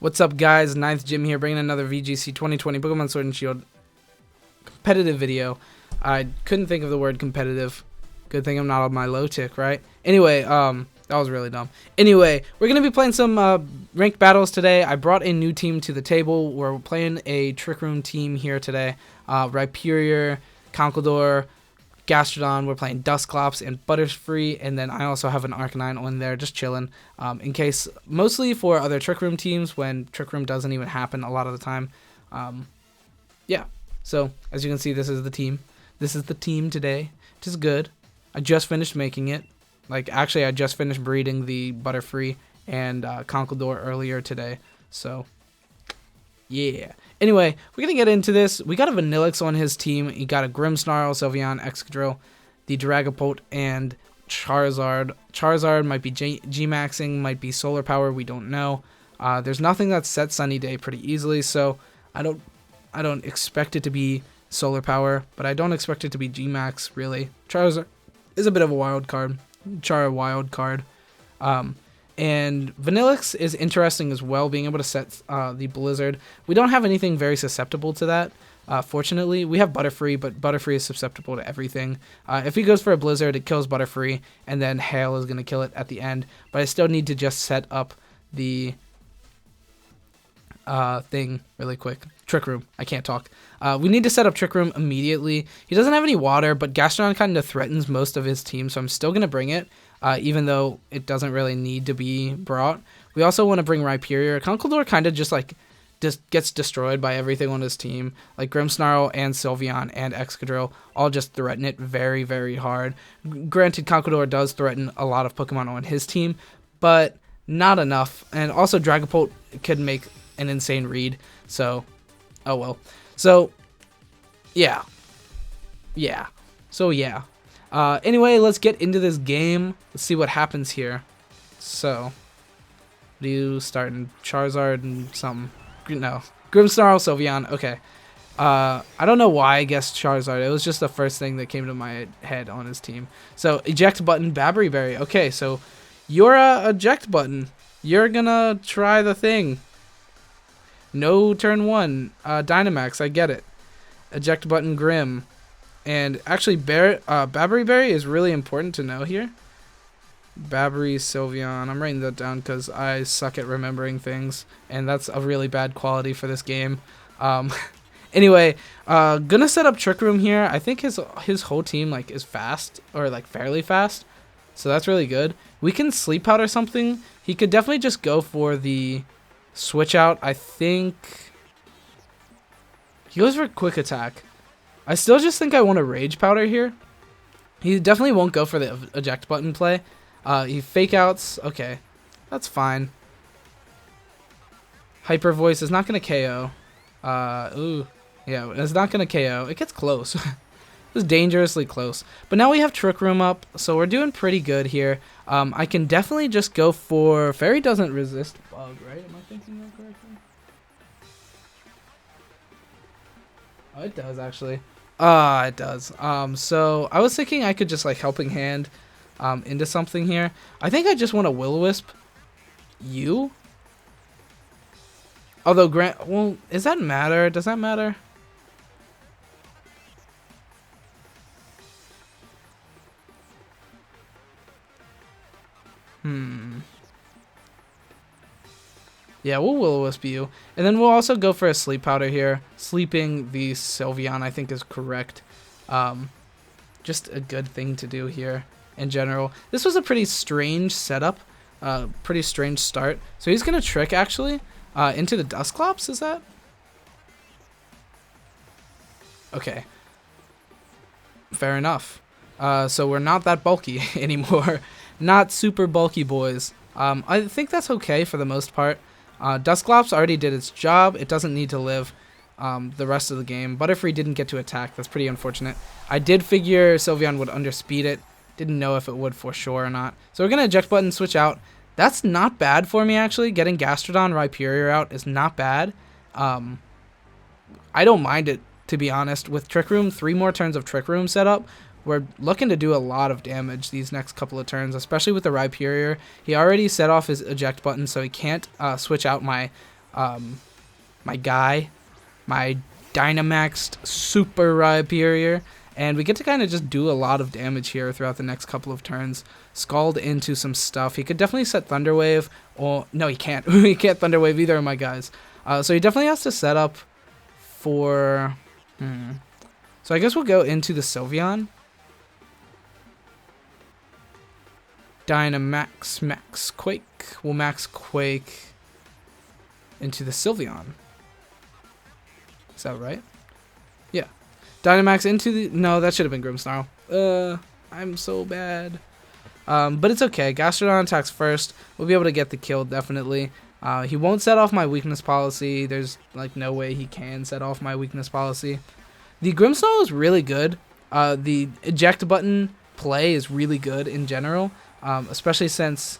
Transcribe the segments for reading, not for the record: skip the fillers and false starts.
What's up, guys? Ninth Jim here, bringing another VGC 2020 Pokemon Sword and Shield competitive video. I couldn't think of the word competitive. Good thing I'm not on my low tick, right? Anyway, that was really dumb. Anyway, we're going to be playing some ranked battles today. I brought a new team to the table. We're playing a Trick Room team here today. Rhyperior, Conkeldurr, Gastrodon. We're playing Dusclops and Butterfree, and then I also have an Arcanine on there just chilling in case, mostly for other Trick Room teams when Trick Room doesn't even happen a lot of the time. Yeah, so as you can see, this is the team. This is the team today, which is good. I just finished making it. Actually, I just finished breeding the Butterfree and Conkeldurr earlier today, so yeah. Anyway, we're going to get into this. We got a Vanillix on his team. He got a Grimmsnarl, Sylveon, Excadrill, the Dragapult, and Charizard. Charizard might be G-Maxing, might be Solar Power. We don't know. There's nothing that sets Sunny Day pretty easily, so I don't expect it to be Solar Power, but I don't expect it to be G-Max, really. Charizard is a bit of a wild card. wild card. And Vanillix is interesting as well, being able to set the Blizzard. We don't have anything very susceptible to that, fortunately. We have Butterfree, but Butterfree is susceptible to everything. If he goes for a Blizzard, it kills Butterfree, and then Hail is going to kill it at the end. But I still need to just set up the thing really quick. Trick Room. I can't talk. We need to set up Trick Room immediately. He doesn't have any water, but Gastrodon kind of threatens most of his team, so I'm still going to bring it. Even though it doesn't really need to be brought. We also want to bring Rhyperior. Conkeldurr kind of just gets destroyed by everything on his team. Like Grimmsnarl and Sylveon and Excadrill all just threaten it very, very hard. Granted, Conkeldurr does threaten a lot of Pokemon on his team, but not enough. And also Dragapult could make an insane read. So, oh well. So, yeah. Yeah. So, yeah. Anyway, let's get into this game. Let's see what happens here. So, do you start in Charizard and something? No. Grimmsnarl, Sylveon. Okay. I don't know why I guessed Charizard. It was just the first thing that came to my head on his team. So, eject button, Berry. Okay, so you're a eject button. You're gonna try the thing. No turn 1. Dynamax, I get it. Eject button, Grimm. And actually, Berry is really important to know here. Babbery, Sylveon. I'm writing that down because I suck at remembering things, and that's a really bad quality for this game. Anyway, gonna set up Trick Room here. I think his whole team is fast, or fairly fast, so that's really good. We can Sleep Powder something. He could definitely just go for the Switch Out. I think he goes for Quick Attack. I still just think I want a Rage Powder here. He definitely won't go for the eject button play. He fake outs. Okay, that's fine. Hyper Voice is not going to KO. Ooh. Yeah, it's not going to KO. It gets close. It was dangerously close. But now we have Trick Room up, so we're doing pretty good here. I can definitely just go for... Fairy doesn't resist Bug, right? Am I thinking that correctly? Oh, it does, actually. It does. So I was thinking I could just Helping Hand into something here. I think I just want a Will-O-Wisp. You? Although well, does that matter? Does that matter? Yeah, we'll Will-O-Wisp you. And then we'll also go for a Sleep Powder here. Sleeping the Sylveon, I think, is correct. Just a good thing to do here in general. This was a pretty strange setup. Pretty strange start. So he's going to Trick, actually, into the Dusclops, is that? Okay. Fair enough. So we're not that bulky anymore. Not super bulky boys. I think that's okay for the most part. Dusclops already did its job. It doesn't need to live the rest of the game. Butterfree didn't get to attack. That's pretty unfortunate. I did figure Sylveon would underspeed it. Didn't know if it would for sure or not. So we're going to eject button, switch out. That's not bad for me, actually. Getting Gastrodon, Rhyperior out is not bad. I don't mind it, to be honest. With Trick Room, 3 more turns of Trick Room set up. We're looking to do a lot of damage these next couple of turns, especially with the Rhyperior. He already set off his eject button, so he can't switch out my my guy, my Dynamaxed Super Rhyperior, and we get to kind of just do a lot of damage here throughout the next couple of turns. Scald into some stuff. He could definitely set Thunder Wave, or no, he can't. He can't Thunder Wave either of my guys. So he definitely has to set up for... So I guess we'll go into the Sylveon. Dynamax Max Quake. We'll Max Quake into the Sylveon. Is that right? Yeah. Dynamax into the... No, that should have been Grimmsnarl. I'm so bad. But it's okay. Gastrodon attacks first. We'll be able to get the kill, definitely. He won't set off my weakness policy. There's, like, no way he can set off my weakness policy. The Grimmsnarl is really good. The eject button play is really good in general. Especially since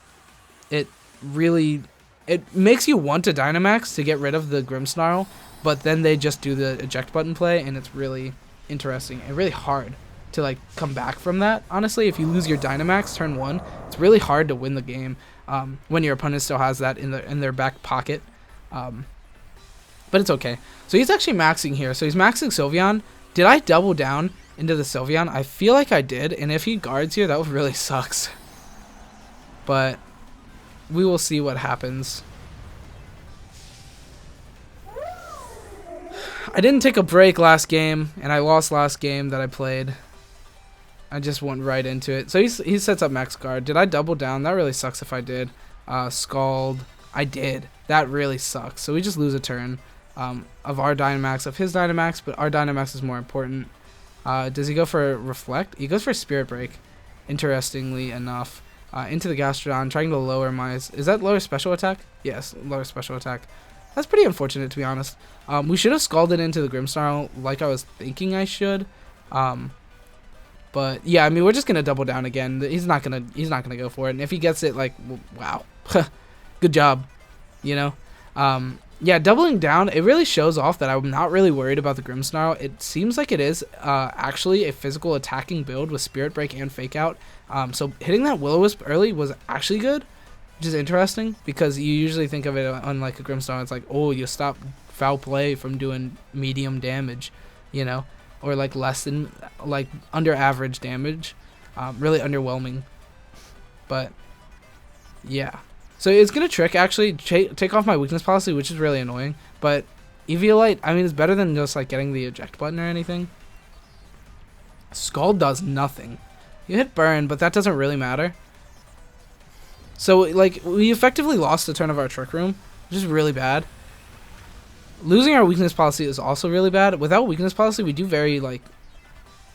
it really... It makes you want to Dynamax to get rid of the Grimmsnarl, but then they just do the eject button play, and it's really interesting and really hard to like come back from that. Honestly, if you lose your Dynamax turn 1, it's really hard to win the game when your opponent still has that in their back pocket. But it's okay. So he's actually maxing here. So he's maxing Sylveon. Did I double down into the Sylveon? I feel like I did, and if he guards here, that really sucks. But we will see what happens. I didn't take a break last game, and I lost last game that I played. I just went right into it. So he sets up Max Guard. Did I double down? That really sucks if I did. Scald. I did. That really sucks. So we just lose a turn of our Dynamax, of his Dynamax, but our Dynamax is more important. Does he go for Reflect? He goes for Spirit Break, interestingly enough. Into the Gastrodon, trying to lower my... Is that lower special attack? Yes, lower special attack. That's pretty unfortunate, to be honest. We should have Scalded into the Grimmsnarl like I was thinking I should. But yeah, I mean, we're just gonna double down again. He's not gonna go for it. And if he gets it, like, wow, good job, you know. Yeah, doubling down, it really shows off that I'm not really worried about the Grimmsnarl. It seems like it is actually a physical attacking build with Spirit Break and Fake Out. So hitting that Will-O-Wisp early was actually good, which is interesting because you usually think of it on like a Grimmsnarl. It's like, oh, you stop foul play from doing medium damage, you know, or like less than, like under average damage. Really underwhelming. But yeah. So it's going to trick, actually, take off my weakness policy, which is really annoying. But Eviolite, I mean, it's better than just, like, getting the eject button or anything. Scald does nothing. You hit Burn, but that doesn't really matter. So, like, we effectively lost the turn of our Trick Room, which is really bad. Losing our weakness policy is also really bad. Without weakness policy, we do very, like,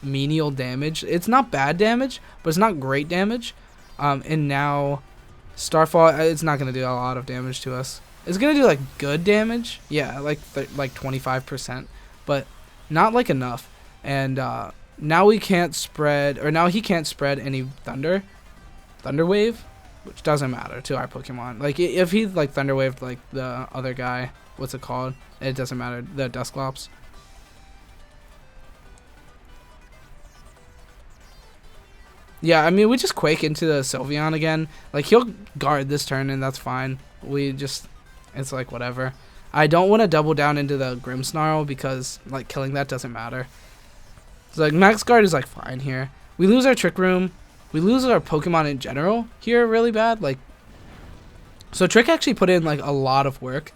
menial damage. It's not bad damage, but it's not great damage. And now... Starfall, it's not going to do a lot of damage to us. It's going to do, like, good damage. Yeah, like 25%. But not, like, enough. And now we can't spread... Or now he can't spread any Thunder Wave. Which doesn't matter to our Pokemon. Like, if he, like, Thunder Waved, like, the other guy... What's it called? It doesn't matter. The Dusclops. Yeah, I mean, we just Quake into the Sylveon again. Like, he'll guard this turn, and that's fine. We just... It's like, whatever. I don't want to double down into the Grimmsnarl because, like, killing that doesn't matter. So, like, Max Guard is, like, fine here. We lose our Trick Room. We lose our Pokemon in general here really bad. Like, so Trick actually put in, like, a lot of work.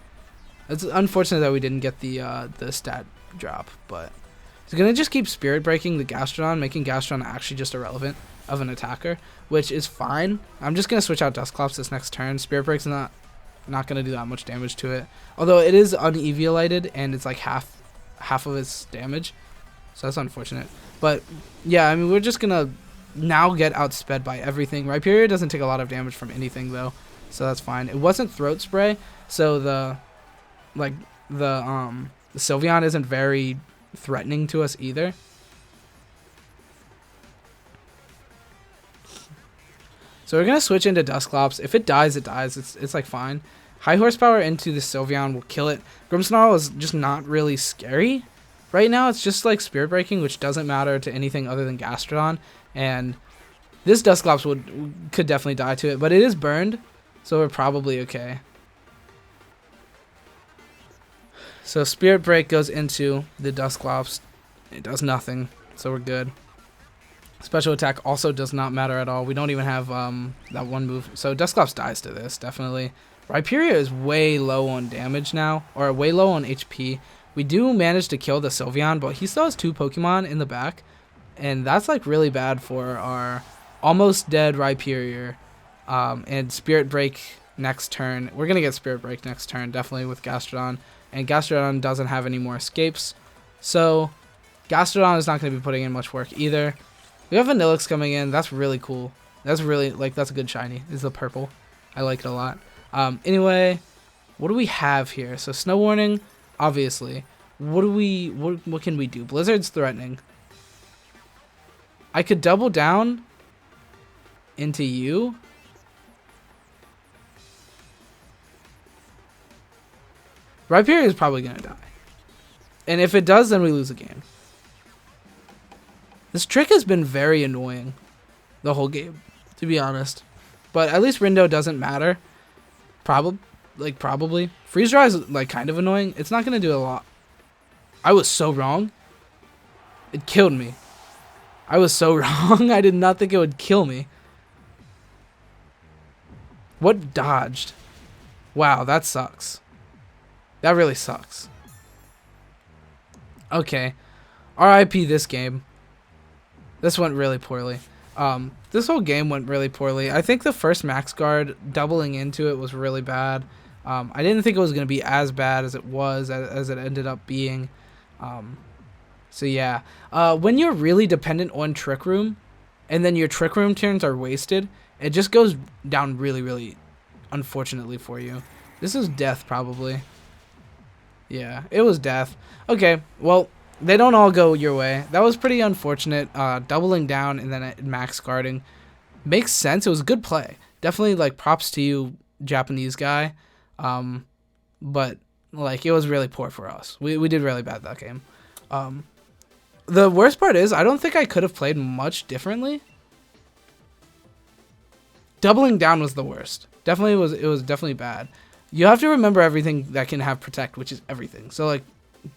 It's unfortunate that we didn't get the stat drop, but... He's going to just keep Spirit Breaking the Gastrodon, making Gastrodon actually just irrelevant of an attacker, which is fine. I'm just going to switch out Dusclops this next turn. Spirit Break's not going to do that much damage to it. Although it is un-Eviolited, and it's like half of its damage. So that's unfortunate. But, yeah, I mean, we're just going to now get outsped by everything. Rhyperior doesn't take a lot of damage from anything, though. So that's fine. It wasn't Throat Spray, so the Sylveon isn't very... threatening to us either. So we're gonna switch into Dusclops. If it dies, it dies. It's like fine. High horsepower into the Sylveon will kill it. Grimmsnarl is just not really scary right now. It's just like Spirit Breaking, which doesn't matter to anything other than Gastrodon. And this Dusclops could definitely die to it, but it is burned, so we're probably okay. So Spirit Break goes into the Dusclops. It does nothing, so we're good. Special attack also does not matter at all. We don't even have that one move. So Dusclops dies to this, definitely. Rhyperior is way low on damage now, or way low on HP. We do manage to kill the Sylveon, but he still has 2 Pokemon in the back. And that's like really bad for our almost dead Rhyperior. And Spirit Break next turn. We're going to get Spirit Break next turn, definitely with Gastrodon. And Gastrodon doesn't have any more escapes. So Gastrodon is not going to be putting in much work either. We have Vanillix coming in. That's really cool. That's really, like, that's a good shiny. Is the purple. I like it a lot. Anyway, what do we have here? So Snow Warning, obviously. What can we do? Blizzard's threatening. I could double down into you. Rhyperior is probably going to die. And if it does, then we lose the game. This trick has been very annoying the whole game, to be honest. But at least Rindo doesn't matter. Probably. Freeze Dry is like kind of annoying. It's not going to do a lot. I was so wrong. It killed me. I was so wrong. I did not think it would kill me. What dodged? Wow, that sucks. That really sucks. Okay. RIP this game. This went really poorly. This whole game went really poorly. I think the first Max Guard doubling into it was really bad. I didn't think it was going to be as bad as it was, as it ended up being. So yeah. When you're really dependent on Trick Room, and then your Trick Room turns are wasted, it just goes down really, really unfortunately for you. This is death, probably. Yeah, it was death. Okay, well, they don't all go your way. That was pretty unfortunate. Doubling down and then max guarding makes sense. It was a good play. Definitely, like, props to you, Japanese guy. But, like, it was really poor for us. We did really bad that game. The worst part is I don't think I could have played much differently. Doubling down was the worst. It was definitely bad. You have to remember everything that can have Protect, which is everything. So, like,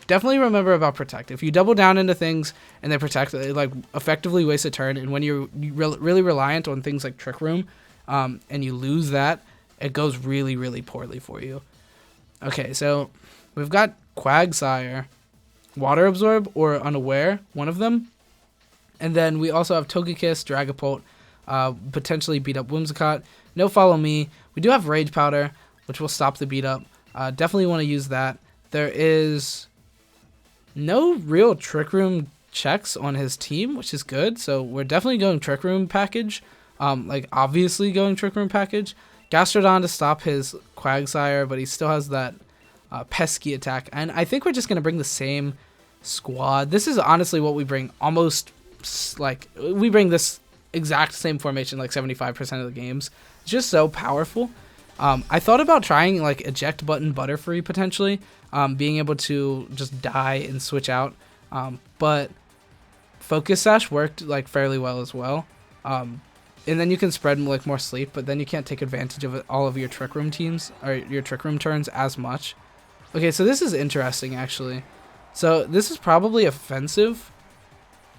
definitely remember about Protect. If you double down into things and they Protect, it, like, effectively wastes a turn. And when you're really reliant on things like Trick Room, and you lose that, it goes really, really poorly for you. Okay, so we've got Quagsire, Water Absorb, or Unaware, one of them. And then we also have Togekiss, Dragapult, potentially beat up Whimsicott. No Follow Me. We do have Rage Powder, which will stop the beat up. Definitely want to use that. There is no real Trick Room checks on his team, which is good. So we're definitely going Trick Room package. Like, obviously going Trick Room package. Gastrodon to stop his Quagsire, but he still has that pesky attack. And I think we're just going to bring the same squad. This is honestly what we bring almost, like, we bring this exact same formation like 75% of the games. It's just so powerful. I thought about trying, like, eject button Butterfree potentially, being able to just die and switch out, but Focus Sash worked, like, fairly well as well, and then you can spread, like, more sleep, but then you can't take advantage of all of your Trick Room teams, or your Trick Room turns as much. Okay, so this is interesting, actually. So this is probably offensive.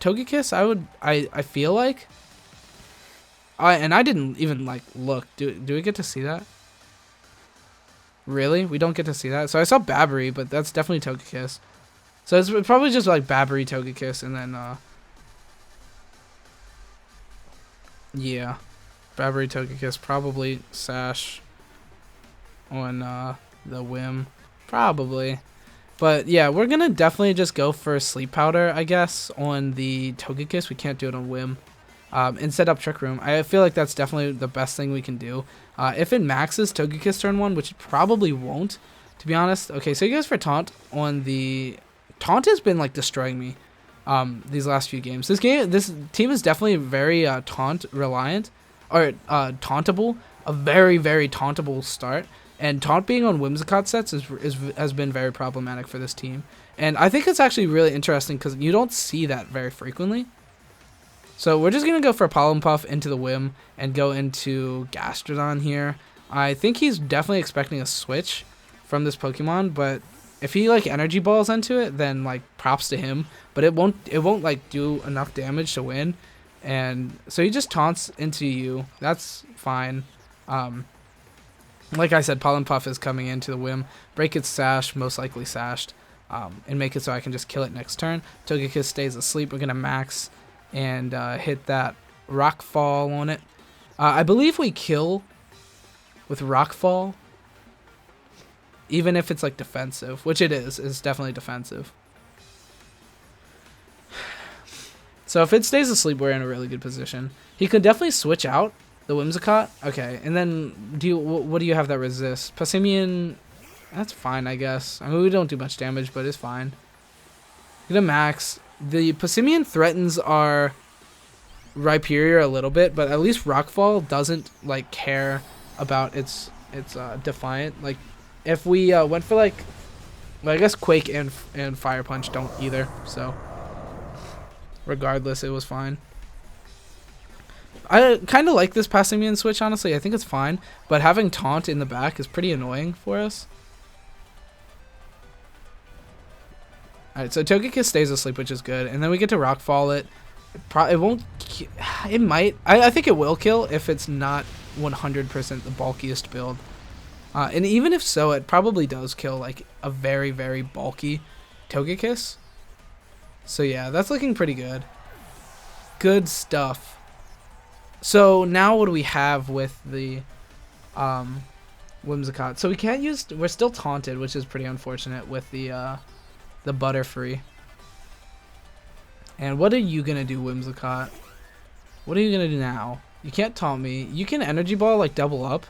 Togekiss, I feel like, and I didn't even, like, look. Do we get to see that? Really? We don't get to see that? So I saw Babbery, but that's definitely Togekiss. So it's probably just, like, Babbery, Togekiss, and then, yeah. Babbery, Togekiss, probably Sash on, the Whim. Probably. But, yeah, we're gonna definitely just go for Sleep Powder, I guess, on the Togekiss. We can't do it on Whim. And set up Trick Room. I feel like that's definitely the best thing we can do. If it maxes Togekiss turn 1, which it probably won't, to be honest. Okay, so you guys for Taunt on the... Taunt has been, like, destroying me these last few games. This team is definitely very Taunt reliant, or tauntable. A very, very tauntable start. And Taunt being on Whimsicott sets has been very problematic for this team. And I think it's actually really interesting because you don't see that very frequently. So we're just going to go for Pollen Puff into the Whim and go into Gastrodon here. I think he's definitely expecting a switch from this Pokemon, but If he like energy balls into it, then like props to him. But it won't like do enough damage to win. And so he just taunts into you. That's fine. Like I said, Pollen Puff is coming into the whim. Break its Sash, most likely sashed. And make it so I can just kill it next turn. Togekiss stays asleep. We're going to max and hit that Rock Fall on it. I believe we kill with Rock Fall, even if it's like defensive, which it is. It's definitely defensive. So if it stays asleep, we're in a really good position. He could definitely switch out the Whimsicott. Okay, and then what do you have that resists? Passimian, that's fine, I guess. I mean, we don't do much damage, but it's fine. Gonna max. The Passimian threatens our Rhyperior a little bit, but at least Rockfall doesn't like care about its Defiant. Like if we went for like, well, I guess Quake and Fire Punch don't either. So regardless, it was fine. I kind of like this Passimian switch, honestly. I think it's fine, but having Taunt in the back is pretty annoying for us. Alright, so Togekiss stays asleep, which is good. And then we get to Rockfall it. It won't... It might... I think it will kill if it's not 100% the bulkiest build. And even if so, it probably does kill, like, a very, very bulky Togekiss. So yeah, that's looking pretty good. Good stuff. So now what do we have with the Whimsicott? So we can't use... We're still taunted, which is pretty unfortunate with the Butterfree. And what are you going to do, Whimsicott? What are you going to do now? You can't taunt me. You can Energy Ball, like, double up.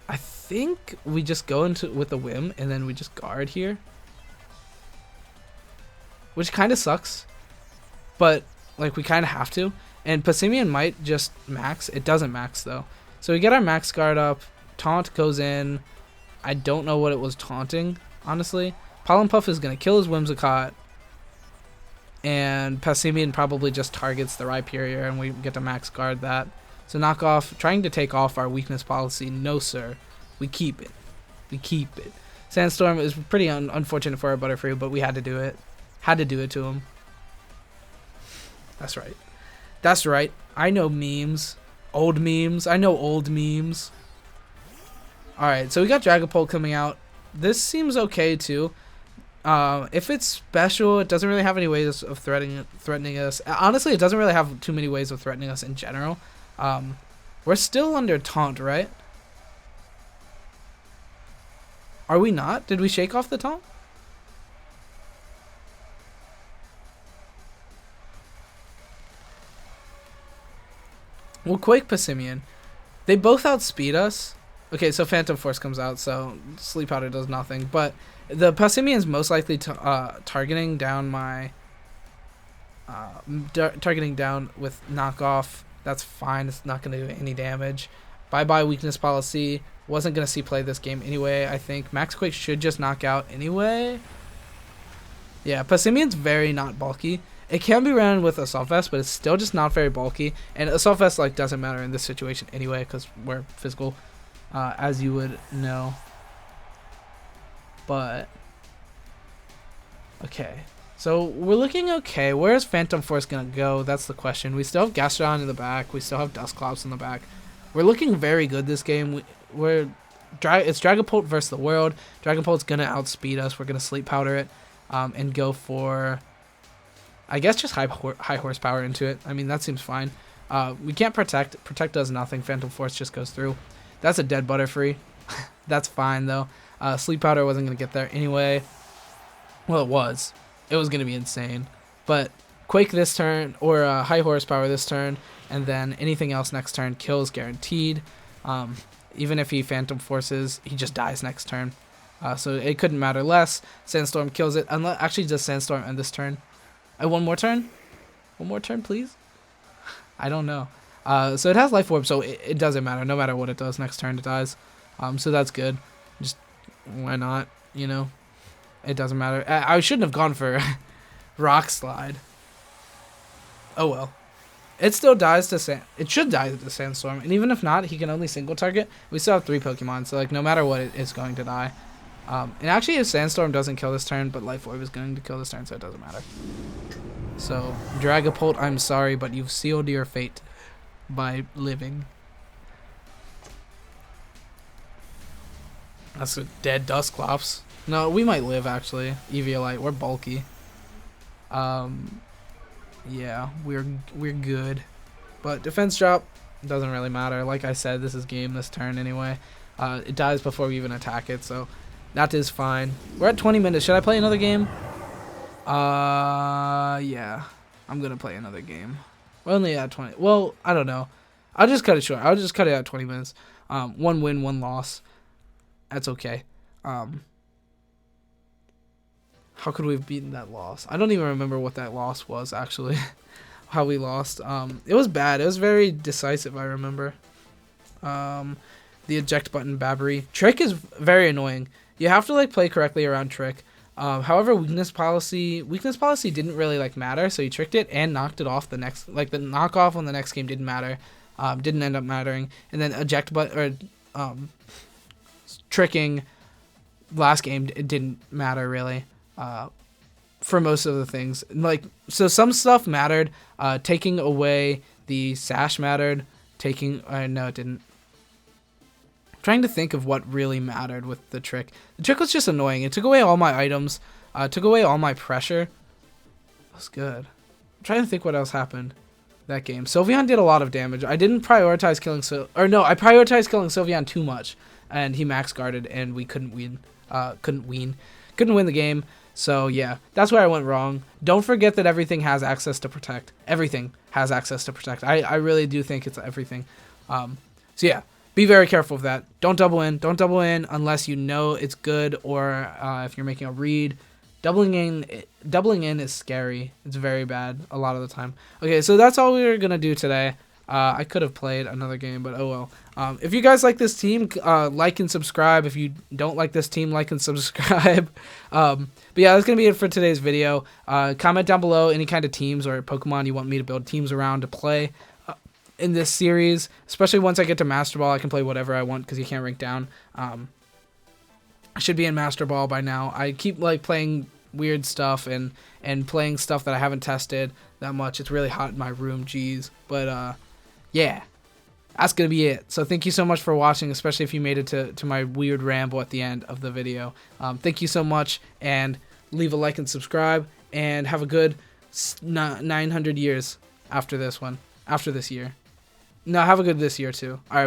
I think we just go into with the Whim, and then we just guard here. Which kind of sucks. But, like, we kind of have to. And Passimian might just max. It doesn't max, though. So we get our max guard up. Taunt goes in. I don't know what it was taunting, honestly. Pollen Puff is going to kill his Whimsicott. And Passimian probably just targets the Rhyperior, and we get to max guard that. So knockoff, trying to take off our weakness policy. No, sir. We keep it. We keep it. Sandstorm is pretty unfortunate for our Butterfree, but we had to do it. Had to do it to him. That's right. That's right. I know memes. Old memes. I know old memes. Alright, so we got Dragapult coming out. This seems okay, too. If it's special, it doesn't really have any ways of threatening us. Honestly, it doesn't really have too many ways of threatening us in general. We're still under taunt, right? Are we not? Did we shake off the taunt? We'll Quake Passimian. They both outspeed us. Okay, so Phantom Force comes out, so Sleep Powder does nothing. But the Passimian is most likely targeting down my... targeting down with knockoff. That's fine. It's not going to do any damage. Bye-bye weakness policy. Wasn't going to see play this game anyway, I think. Max Quake should just knock out anyway. Yeah, Passimian's very not bulky. It can be ran with Assault Vest, but it's still just not very bulky. And Assault Vest like doesn't matter in this situation anyway, because we're physical, as you would know. But okay, so we're looking okay. Where is Phantom Force gonna go? That's the question. We still have Gastrodon in the back. We still have Dusclops in the back. We're looking very good this game. It's Dragapult versus the world. Dragapult's gonna outspeed us. We're gonna Sleep Powder it, and go for, I guess, just high horsepower into it. I mean, that seems fine. We can't protect. Protect does nothing. Phantom Force just goes through. That's a dead Butterfree. That's fine, though. Sleep Powder wasn't going to get there anyway. Well, it was. It was going to be insane. But Quake this turn, or high horsepower this turn, and then anything else next turn, kills guaranteed. Even if he Phantom Forces, he just dies next turn. So it couldn't matter less. Sandstorm kills it. Actually, does Sandstorm end this turn? One more turn? One more turn, please? I don't know. So it has Life Orb, so it doesn't matter. No matter what it does, next turn it dies. So that's good. Just, why not? You know? It doesn't matter. I shouldn't have gone for Rock Slide. Oh well. It still dies to It should die to Sandstorm. And even if not, he can only single target. We still have 3 Pokemon, so like no matter what, it's going to die. And actually, if Sandstorm doesn't kill this turn, but Life Orb is going to kill this turn, so it doesn't matter. So, Dragapult, I'm sorry, but you've sealed your fate by living. That's a dead Dusclops. No, we might live, actually. Eviolite, we're bulky. Yeah, we're good. But defense drop doesn't really matter. Like I said, this is game this turn anyway. It dies before we even attack it, so that is fine. We're at 20 minutes. Should I play another game? Yeah. I'm gonna play another game. We're only at 20. Well, I don't know. I'll just cut it short. I'll just cut it at 20 minutes. 1 win, 1 loss. That's okay. How could we have beaten that loss? I don't even remember what that loss was, actually. How we lost. It was bad. It was very decisive, I remember. The eject button Babbery. Trick is very annoying. You have to like play correctly around Trick. However, weakness policy didn't really like matter, so you tricked it and knocked it off the next, like the knockoff on the next game didn't matter. Didn't end up mattering. And then eject button, or tricking last game, it didn't matter really. For most of the things, like, so some stuff mattered. Taking away the Sash mattered. No, it didn't. I'm trying to think of what really mattered with the trick. The trick was just annoying. It took away all my items. Took away all my pressure. That's good. I'm trying to think what else happened that game. Sylveon did a lot of damage. I didn't prioritize killing I prioritized killing Sylveon too much, and he max guarded, and we couldn't win. Couldn't win the game. So yeah, that's where I went wrong. Don't forget that everything has access to protect. Everything has access to protect. I really do think it's everything. So yeah, be very careful of that. Don't double in. Don't double in unless you know it's good, or if you're making a read. Doubling in is scary. It's very bad a lot of the time. Okay, so that's all we were gonna do today. I could have played another game, but oh well. If you guys like this team, like and subscribe. If you don't like this team, like and subscribe. But yeah, that's going to be it for today's video. Comment down below any kind of teams or Pokemon you want me to build teams around to play in this series. Especially once I get to Master Ball, I can play whatever I want because you can't rank down. I should be in Master Ball by now. I keep like playing weird stuff and playing stuff that I haven't tested that much. It's really hot in my room, jeez. But yeah, that's going to be it. So thank you so much for watching, especially if you made it to my weird ramble at the end of the video. Thank you so much, and leave a like and subscribe, and have a good 900 years after this one, after this year. No, have a good this year too. All right.